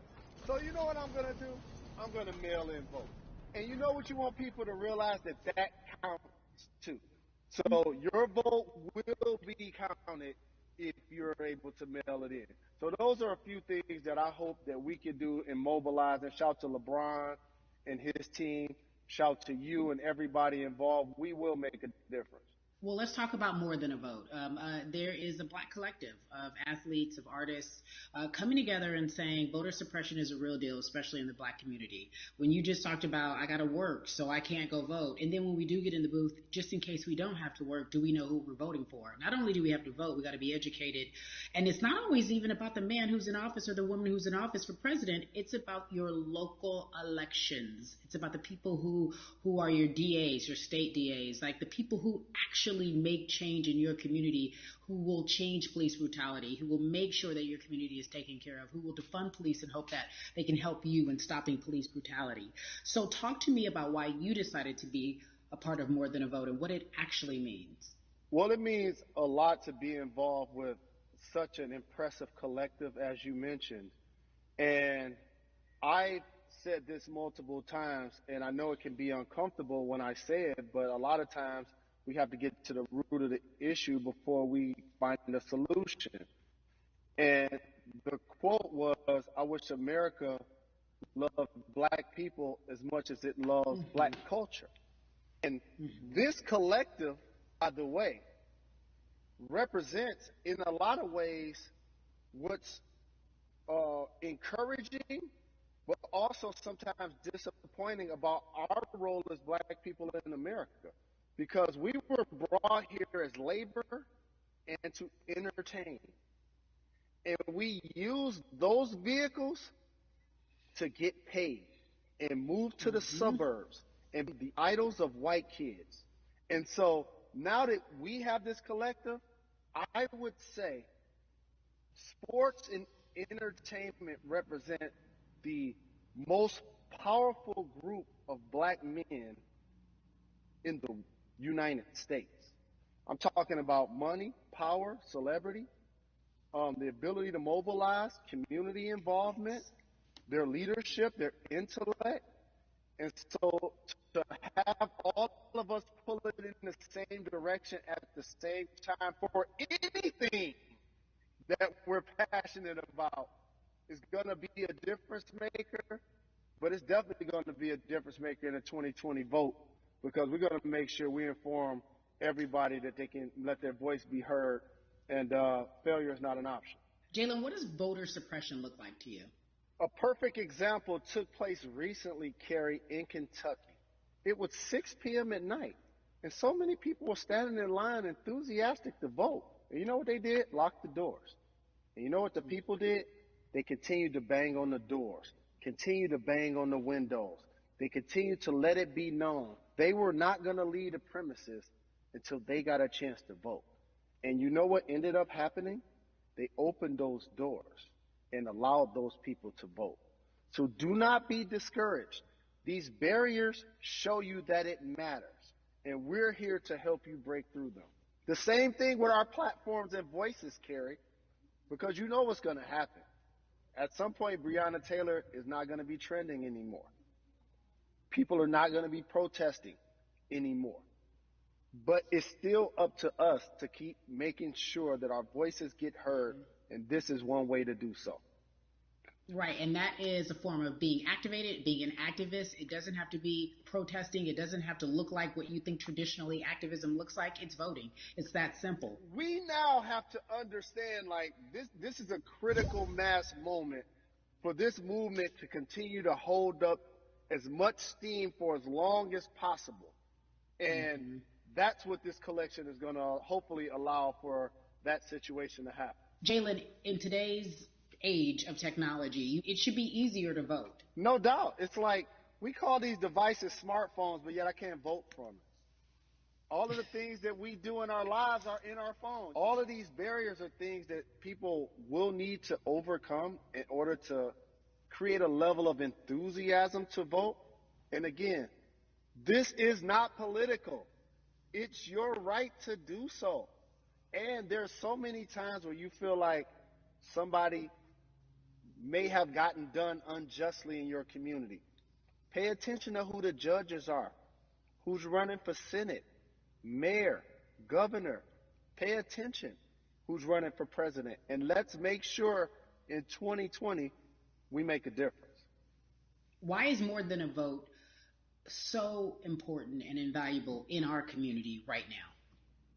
So you know what I'm going to do? I'm going to mail in vote. And you know what you want people to realize? That counts too. So your vote will be counted if you're able to mail it in. So those are a few things that I hope that we can do and mobilize. And shout to LeBron and his team. Shout to you and everybody involved. We will make a difference. Well, let's talk about more than a vote. There is a black collective of athletes, of artists coming together and saying voter suppression is a real deal, especially in the black community. When you just talked about, I got to work, so I can't go vote. And then when we do get in the booth, just in case we don't have to work, do we know who we're voting for? Not only do we have to vote, we got to be educated. And it's not always even about the man who's in office or the woman who's in office for president. It's about your local elections. It's about the people who are your DAs, your state DAs, like the people who actually make change in your community, who will change police brutality, who will make sure that your community is taken care of, who will defund police and hope that they can help you in stopping police brutality. So talk to me about why you decided to be a part of More Than a Vote and what it actually means. Well, it means a lot to be involved with such an impressive collective, as you mentioned. And I said this multiple times, and I know it can be uncomfortable when I say it, but a lot of times we have to get to the root of the issue before we find a solution. And the quote was, I wish America loved black people as much as it loves black culture. And this collective, by the way, represents, in a lot of ways, what's encouraging, but also sometimes disappointing about our role as black people in America. Because we were brought here as labor and to entertain. And we use those vehicles to get paid and move to the suburbs and be the idols of white kids. And so now that we have this collective, I would say sports and entertainment represent the most powerful group of black men in the United States. I'm talking about money, power, celebrity, the ability to mobilize, community involvement, their leadership, their intellect. And so to have all of us pull it in the same direction at the same time for anything that we're passionate about is going to be a difference maker, but it's definitely going to be a difference maker in the 2020 vote because we're going to make sure we inform everybody that they can let their voice be heard, and failure is not an option. Jalen, what does voter suppression look like to you? A perfect example took place recently, Carrie, in Kentucky. It was 6 p.m. at night, and so many people were standing in line enthusiastic to vote. And you know what they did? Locked the doors. And you know what the people did? They continued to bang on the doors, continued to bang on the windows. They continued to let it be known they were not going to leave the premises until they got a chance to vote. And you know what ended up happening? They opened those doors and allowed those people to vote. So do not be discouraged. These barriers show you that it matters, and we're here to help you break through them. The same thing with our platforms and voices, Carrie, because you know what's going to happen. At some point, Breonna Taylor is not going to be trending anymore. People are not going to be protesting anymore. But it's still up to us to keep making sure that our voices get heard, and this is one way to do so. Right, and that is a form of being activated, being an activist. It doesn't have to be protesting. It doesn't have to look like what you think traditionally activism looks like. It's voting. It's that simple. We now have to understand, like, this is a critical mass moment for this movement to continue to hold up as much steam for as long as possible. And that's what this collection is going to hopefully allow for that situation to happen. Jalen, in today's age of technology, it should be easier to vote. No doubt. It's like we call these devices smartphones, but yet I can't vote from it. All of the things that we do in our lives are in our phones. All of these barriers are things that people will need to overcome in order to create a level of enthusiasm to vote. And again, this is not political. It's your right to do so. And there's so many times where you feel like somebody may have gotten done unjustly in your community. Pay attention to who the judges are, who's running for Senate, mayor, governor. Pay attention who's running for president. And let's make sure in 2020 we make a difference. Why is more than a vote so important and invaluable in our community right now?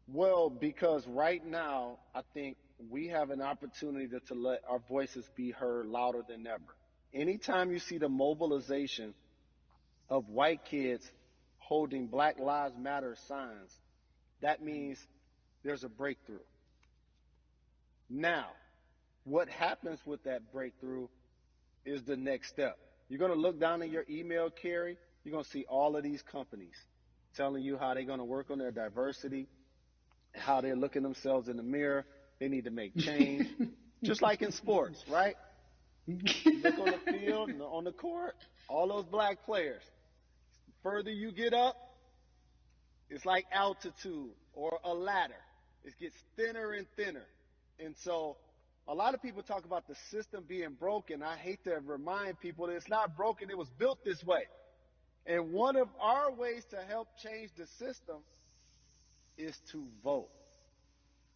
Well, because right now, I think we have an opportunity to let our voices be heard louder than ever. Anytime you see the mobilization of white kids holding Black Lives Matter signs, that means there's a breakthrough. Now, what happens with that breakthrough is the next step. You're going to look down in your email, Carrie. You're going to see all of these companies telling you how they're going to work on their diversity, how they're looking themselves in the mirror. They need to make change. Just like in sports, right? Look on the field, on the court, all those black players. The further you get up, it's like altitude or a ladder. It gets thinner and thinner. And so a lot of people talk about the system being broken. I hate to remind people that it's not broken. It was built this way. And one of our ways to help change the system is to vote.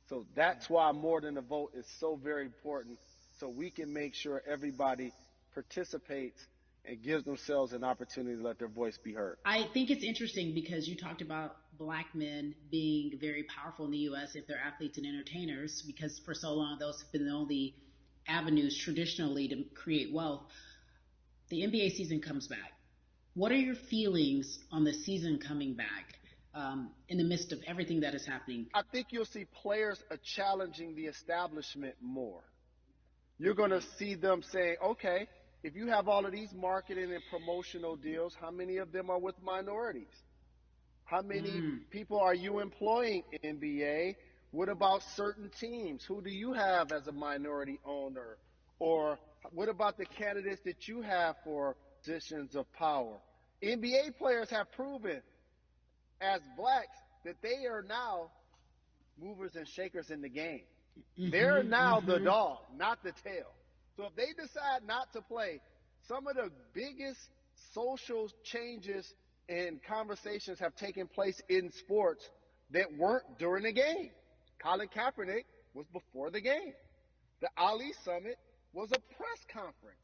So that's why more than a vote is so very important, so we can make sure everybody participates and gives themselves an opportunity to let their voice be heard. I think it's interesting because you talked about black men being very powerful in the U.S. if they're athletes and entertainers, because for so long those have been the only avenues traditionally to create wealth. The NBA season comes back. What are your feelings on the season coming back in the midst of everything that is happening? I think you'll see players challenging the establishment more. You're going to see them saying, okay, if you have all of these marketing and promotional deals, how many of them are with minorities? How many people are you employing in NBA? What about certain teams? Who do you have as a minority owner? Or what about the candidates that you have for positions of power? NBA players have proven as blacks that they are now movers and shakers in the game. They're now the dog, not the tail. So if they decide not to play, some of the biggest social changes and conversations have taken place in sports that weren't during the game. Colin Kaepernick was before the game. The Ali Summit was a press conference.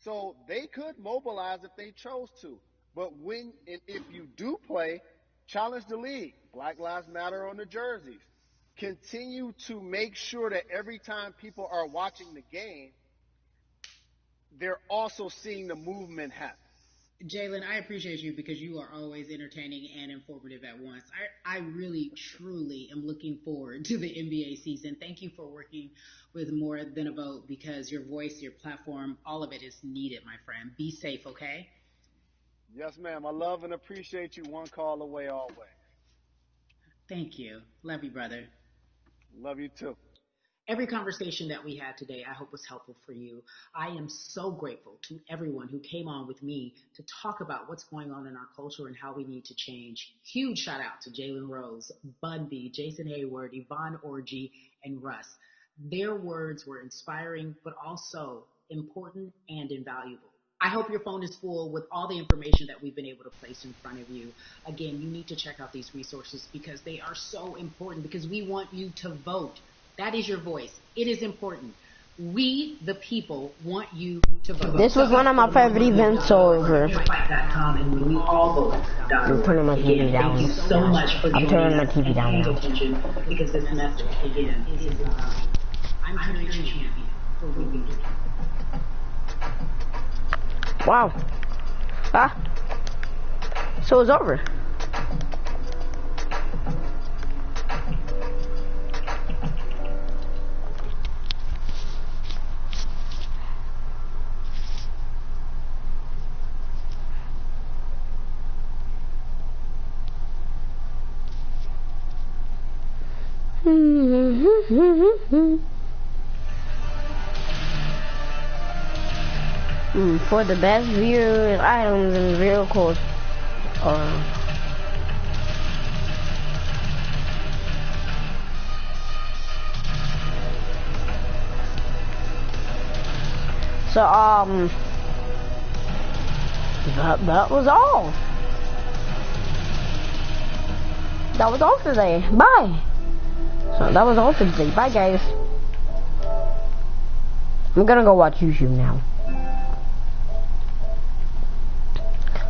So they could mobilize if they chose to. But when and if you do play, challenge the league. Black Lives Matter on the jerseys. Continue to make sure that every time people are watching the game, they're also seeing the movement happen. Jalen, I appreciate you because you are always entertaining and informative at once. I really, truly am looking forward to the NBA season. Thank you for working with More Than a Vote because your voice, your platform, all of it is needed, my friend. Be safe, okay? Yes, ma'am. I love and appreciate you. One call away always. Thank you. Love you, brother. Love you too. Every conversation that we had today, I hope was helpful for you. I am so grateful to everyone who came on with me to talk about what's going on in our culture and how we need to change. Huge shout out to Jalen Rose, Bun B, Jason Hayward, Yvonne Orgy, and Russ. Their words were inspiring, but also important and invaluable. I hope your phone is full with all the information that we've been able to place in front of you. Again, you need to check out these resources because they are so important because we want you to vote. That is your voice. It is important. We, the people, want you to vote. This was one of my favorite events over. I'm turning my TV down. Thank you so much for I'm turning my TV down now. Because this message, again, is I'm your champion for women. Wow. Ah. So it's over. For the best viewers, items, and vehicles, that was all. That was all today. Bye. So that was all for today. Bye, guys. I'm gonna go watch YouTube now.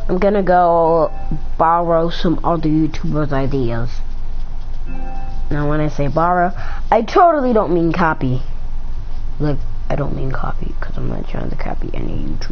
I'm gonna go borrow some other YouTubers' ideas. Now when I say borrow, I totally don't mean copy. Like, I don't mean copy, because I'm not trying to copy any YouTuber.